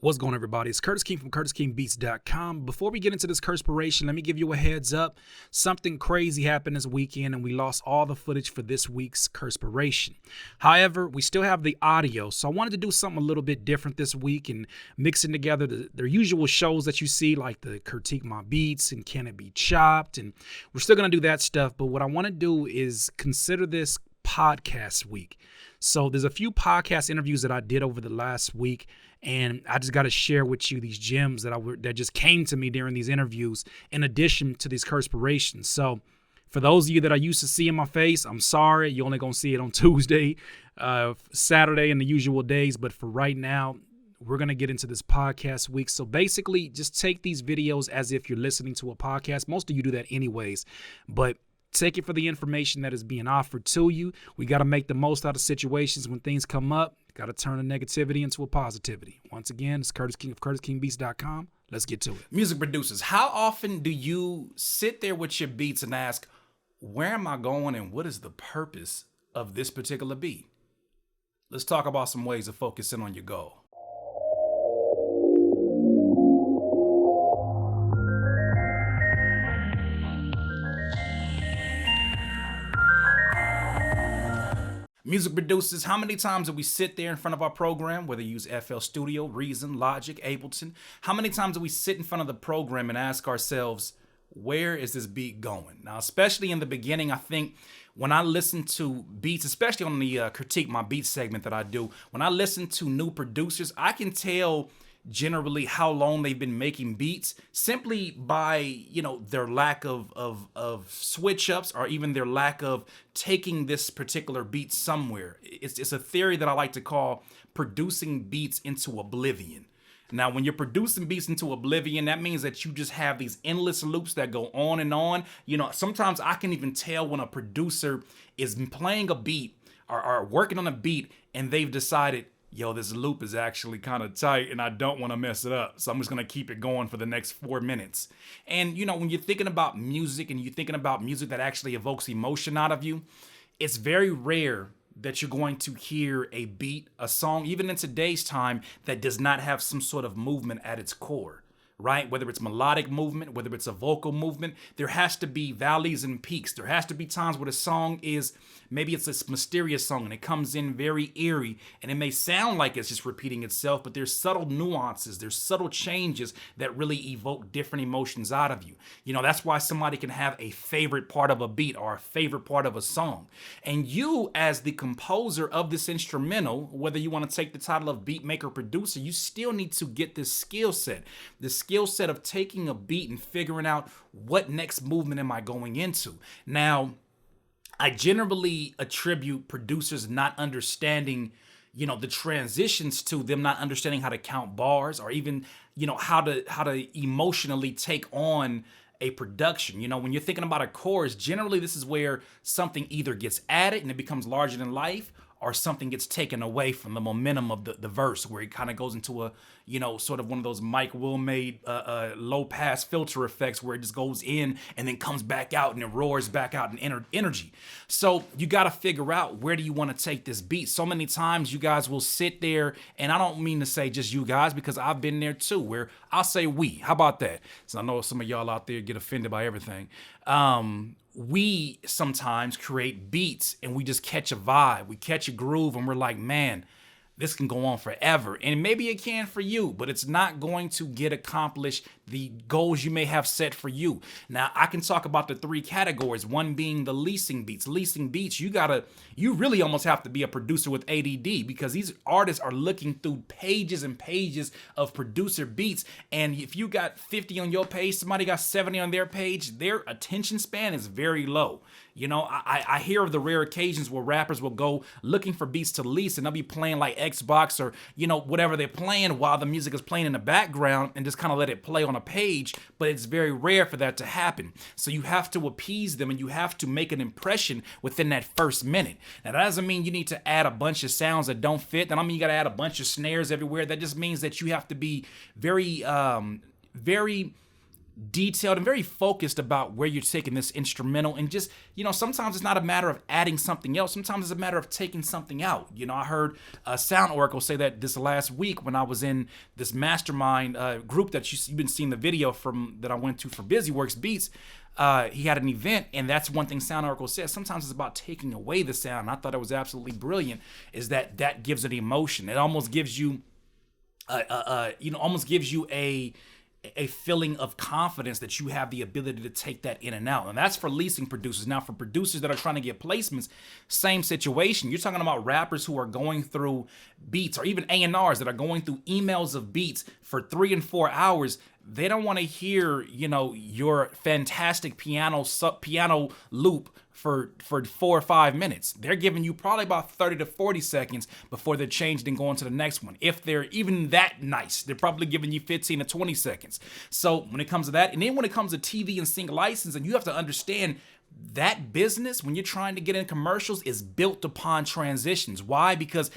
What's going on, everybody? It's Curtis King from CurtisKingBeats.com. Before we get into this Curtspiration, let me give you a heads up. Something crazy happened this weekend, and we lost all the footage for this week's Curtspiration. However, we still have the audio, so I wanted to do something a little bit different this week and mixing together the usual shows that you see, like the Critique My Beats and Can It Be Chopped, and we're still going to do that stuff, but what I want to do is consider this podcast week. So there's a few podcast interviews that I did over the last week, and I just got to share with you these gems that just came to me during these interviews, in addition to these Curtspirations. So for those of you that are used to seeing my face, I'm sorry. You're only going to see it on Tuesday, Saturday, and the usual days. But for right now, we're going to get into this podcast week. So basically, just take these videos as if you're listening to a podcast. Most of you do that anyways, but take it for the information that is being offered to you. We got to make the most out of situations when things come up. Got to turn the negativity into a positivity. Once again, it's Curtis King of CurtisKingBeats.com. Let's get to it. Music producers, how often do you sit there with your beats and ask, where am I going and what is the purpose of this particular beat? Let's talk about some ways of focusing on your goal. Music producers, how many times do we sit there in front of our program, whether you use FL Studio, Reason, Logic, Ableton? How many times do we sit in front of the program and ask ourselves, where is this beat going? Now, especially in the beginning, I think when I listen to beats, especially on the Critique My Beats segment that I do, when I listen to new producers, I can tell generally how long they've been making beats simply by, their lack of switch ups, or even their lack of taking this particular beat somewhere. It's a theory that I like to call producing beats into oblivion. Now, when you're producing beats into oblivion, that means that you just have these endless loops that go on and on. Sometimes I can even tell when a producer is playing a beat or working on a beat and they've decided, this loop is actually kind of tight and I don't want to mess it up. So I'm just going to keep it going for the next 4 minutes. And, when you're thinking about music and you're thinking about music that actually evokes emotion out of you, it's very rare that you're going to hear a beat, a song, even in today's time, that does not have some sort of movement at its core. Right? Whether it's melodic movement, whether it's a vocal movement, there has to be valleys and peaks. There has to be times where the song is, maybe it's this mysterious song and it comes in very eerie and it may sound like it's just repeating itself, but there's subtle nuances, there's subtle changes that really evoke different emotions out of you. That's why somebody can have a favorite part of a beat or a favorite part of a song. And you, as the composer of this instrumental, whether you want to take the title of beat maker producer, you still need to get this skill set. The skill set of taking a beat and figuring out what next movement am I going into. Now, I generally attribute producers not understanding, the transitions to them not understanding how to count bars, or even, how to emotionally take on a production. When you're thinking about a chorus, generally this is where something either gets added and it becomes larger than life, or something gets taken away from the momentum of the verse, where it kind of goes into a, sort of one of those Mike Will made low pass filter effects, where it just goes in and then comes back out and it roars back out in energy. So you got to figure out, where do you want to take this beat? So many times you guys will sit there, and I don't mean to say just you guys, because I've been there too, where I'll say we. How about that? So I know some of y'all out there get offended by everything. We sometimes create beats and we just catch a vibe, we catch a groove, and we're like, man, this can go on forever. And maybe it can for you, but it's not going to get accomplished the goals you may have set for you. Now, I can talk about the 3 categories, one being the leasing beats. Leasing beats, you really almost have to be a producer with ADD, because these artists are looking through pages and pages of producer beats. And if you got 50 on your page, somebody got 70 on their page, their attention span is very low. I hear of the rare occasions where rappers will go looking for beats to lease, and they'll be playing like Xbox or, whatever they're playing while the music is playing in the background, and just kind of let it play on a page. But it's very rare for that to happen. So you have to appease them and you have to make an impression within that first minute. Now, that doesn't mean you need to add a bunch of sounds that don't fit. That don't mean you got to add a bunch of snares everywhere. That just means that you have to be very detailed and very focused about where you're taking this instrumental. And just, sometimes it's not a matter of adding something else. Sometimes it's a matter of taking something out. I heard Sound Oracle say that this last week when I was in this mastermind group that you've been seeing the video from that I went to for BusyWorks Beats. He had an event, and that's one thing Sound Oracle says. Sometimes it's about taking away the sound. I thought it was absolutely brilliant, is that gives it emotion. It almost gives you a feeling of confidence that you have the ability to take that in and out. And that's for leasing producers. Now, for producers that are trying to get placements, same situation. You're talking about rappers who are going through beats, or even A&Rs that are going through emails of beats for 3 and 4 hours. They don't want to hear, your fantastic piano loop for 4 or 5 minutes. They're giving you probably about 30 to 40 seconds before they're changed and going to the next one. If they're even that nice, they're probably giving you 15 to 20 seconds. So when it comes to that, and then when it comes to TV and sync licensing, you have to understand that business, when you're trying to get in commercials, is built upon transitions. Why? Because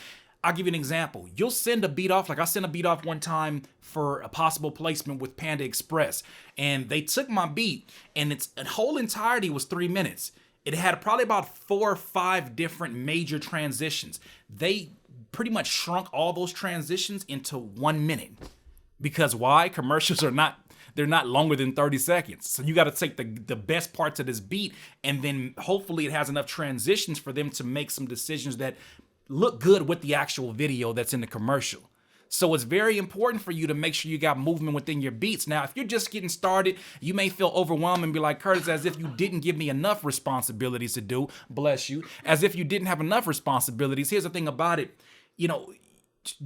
I'll give you an example. You'll send a beat off, like I sent a beat off one time for a possible placement with Panda Express, and they took my beat, and its whole entirety was 3 minutes. It had probably about 4 or 5 different major transitions. They pretty much shrunk all those transitions into 1 minute. Because why? Commercials they're not longer than 30 seconds. So you got to take the best parts of this beat, and then hopefully it has enough transitions for them to make some decisions that look good with the actual video that's in the commercial. So it's very important for you to make sure you got movement within your beats. Now, if you're just getting started, you may feel overwhelmed and be like, Curtis, as if you didn't give me enough responsibilities to do. Bless you. As if you didn't have enough responsibilities. Here's the thing about it.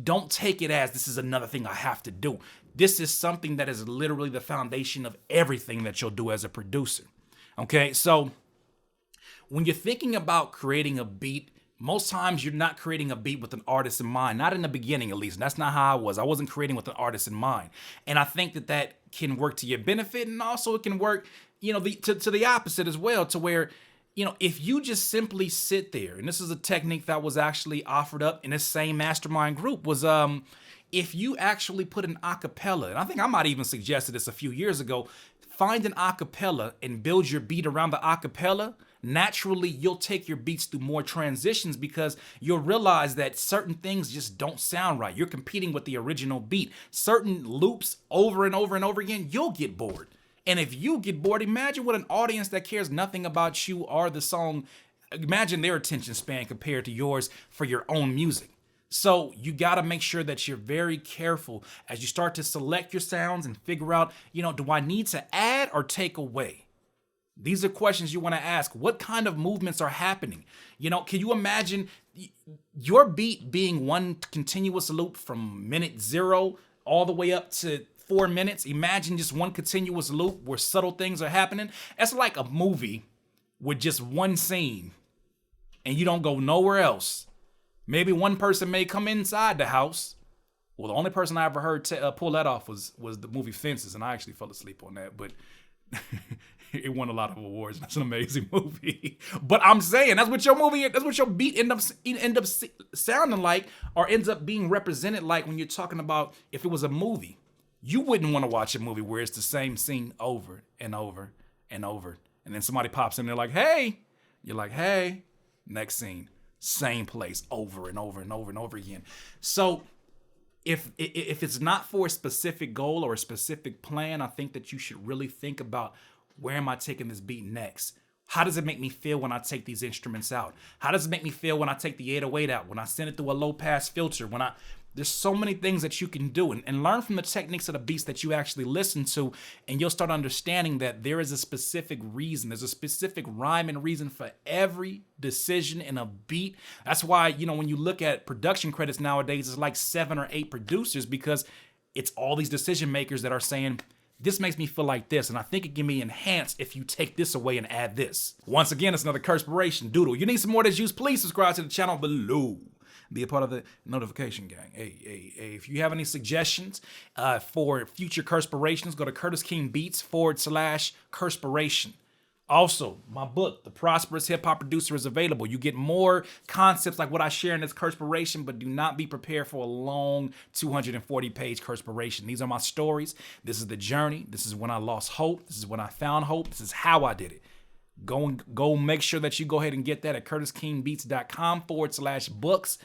Don't take it as this is another thing I have to do. This is something that is literally the foundation of everything that you'll do as a producer. Okay, so when you're thinking about creating a beat, most times you're not creating a beat with an artist in mind. Not in the beginning, at least. That's not how I was. I wasn't creating with an artist in mind. And I think that can work to your benefit, and also it can work, to the opposite as well, to where, if you just simply sit there, and this is a technique that was actually offered up in this same mastermind group, was if you actually put an acapella, and I think I might even suggested this a few years ago, find an acapella and build your beat around the acapella. Naturally, you'll take your beats through more transitions because you'll realize that certain things just don't sound right. You're competing with the original beat. Certain loops over and over and over again, you'll get bored. And if you get bored, imagine what an audience that cares nothing about you or the song, imagine their attention span compared to yours for your own music. So you got to make sure that you're very careful as you start to select your sounds and figure out, do I need to add or take away? These are questions you want to ask. What kind of movements are happening? Can you imagine your beat being one continuous loop from minute 0 all the way up to 4 minutes? Imagine just one continuous loop where subtle things are happening. That's like a movie with just one scene and you don't go nowhere else. Maybe one person may come inside the house. Well, the only person I ever heard pull that off was the movie Fences, and I actually fell asleep on that, but it won a lot of awards. That's an amazing movie. But I'm saying that's what your beat end up sounding like, or ends up being represented like when you're talking about if it was a movie. You wouldn't want to watch a movie where it's the same scene over and over and over, and then somebody pops in, they're like, "Hey," you're like, "Hey," next scene, same place over and over and over and over again. So if it's not for a specific goal or a specific plan, I think that you should really think about, where am I taking this beat next? How does it make me feel when I take these instruments out? How does it make me feel when I take the 808 out? When I send it through a low pass filter? There's so many things that you can do, and learn from the techniques of the beats that you actually listen to, and you'll start understanding that there is a specific reason. There's a specific rhyme and reason for every decision in a beat. That's why, when you look at production credits nowadays, it's like 7 or 8 producers, because it's all these decision makers that are saying, this makes me feel like this, and I think it can be enhanced if you take this away and add this. Once again, it's another Curtspiration Doodle. You need some more of this juice, please subscribe to the channel below. Be a part of the notification gang. Hey, if you have any suggestions for future Curtspirations, go to Curtis King Beats /Curtspiration. Also, my book, The Prosperous Hip Hop Producer, is available. You get more concepts like what I share in this Curtspiration, but do not be prepared for a long 240-page Curtspiration. These are my stories. This is the journey. This is when I lost hope. This is when I found hope. This is how I did it. Go make sure that you go ahead and get that at curtiskingbeats.com/books.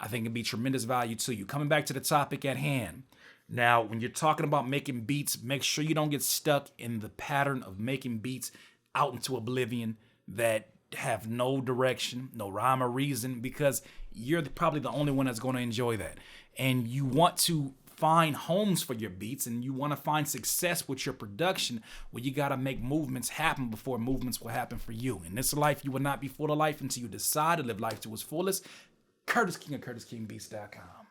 I think it'd be tremendous value to you. Coming back to the topic at hand. Now, when you're talking about making beats, make sure you don't get stuck in the pattern of making beats out into oblivion that have no direction, no rhyme or reason, because you're probably the only one that's going to enjoy that. And you want to find homes for your beats and you want to find success with your production, well, you got to make movements happen before movements will happen for you. In this life, you will not be full of life until you decide to live life to its fullest. Curtis King of CurtisKingBeats.com.